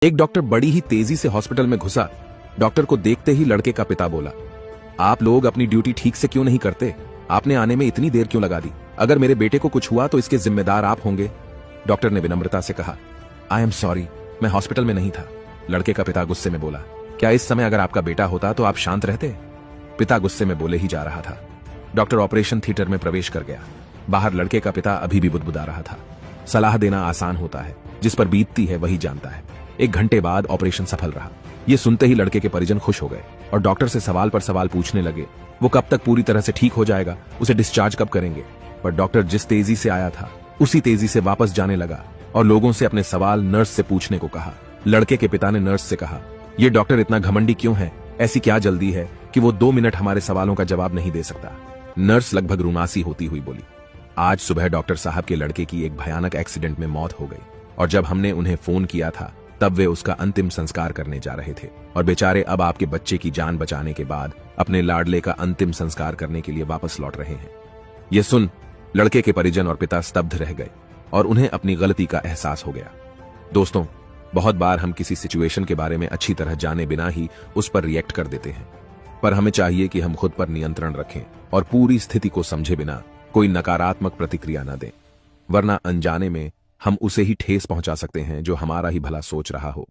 एक डॉक्टर बड़ी ही तेजी से हॉस्पिटल में घुसा। डॉक्टर को देखते ही लड़के का पिता बोला, आप लोग अपनी ड्यूटी ठीक से क्यों नहीं करते? आपने आने में इतनी देर क्यों लगा दी? अगर मेरे बेटे को कुछ हुआ तो इसके जिम्मेदार आप होंगे। डॉक्टर ने विनम्रता से कहा, आई एम सॉरी, मैं हॉस्पिटल में नहीं था। लड़के का पिता गुस्से में बोला, क्या इस समय अगर आपका बेटा होता तो आप शांत रहते? पिता गुस्से में बोले ही जा रहा था। डॉक्टर ऑपरेशन थिएटर में प्रवेश कर गया। बाहर लड़के का पिता अभी भी बुदबुदा रहा था। सलाह देना आसान होता है, जिस पर बीतती है वही जानता है। 1 घंटे बाद ऑपरेशन सफल रहा। ये सुनते ही लड़के के परिजन खुश हो गए और डॉक्टर से सवाल पर सवाल पूछने लगे। वो कब तक पूरी तरह से ठीक हो जाएगा, उसे डिस्चार्ज कब करेंगे? पर डॉक्टर जिस तेजी से आया था उसी तेजी से वापस जाने लगा और लोगों से अपने सवाल नर्स से पूछने को कहा। लड़के के पिता ने नर्स से कहा, ये डॉक्टर इतना घमंडी क्यों है? ऐसी क्या जल्दी है कि वो 2 मिनट हमारे सवालों का जवाब नहीं दे सकता? नर्स लगभग रुमासी होती हुई बोली, आज सुबह डॉक्टर साहब के लड़के की एक भयानक एक्सीडेंट में मौत हो गई और जब हमने उन्हें फोन किया था तब वे उसका अंतिम संस्कार करने जा रहे थे और बेचारे अब आपके बच्चे की जान बचाने के बाद अपने लाडले का अंतिम संस्कार करने के लिए वापस लौट रहे हैं। यह सुन लड़के के परिजन और पिता स्तब्ध रह गए और उन्हें अपनी गलती का एहसास हो गया। दोस्तों, बहुत बार हम किसी सिचुएशन के बारे में अच्छी तरह जाने बिना ही उस पर रिएक्ट कर देते हैं, पर हमें चाहिए कि हम खुद पर नियंत्रण रखें और पूरी स्थिति को समझे बिना कोई नकारात्मक प्रतिक्रिया न दें, वरना अनजाने में हम उसे ही ठेस पहुंचा सकते हैं जो हमारा ही भला सोच रहा हो।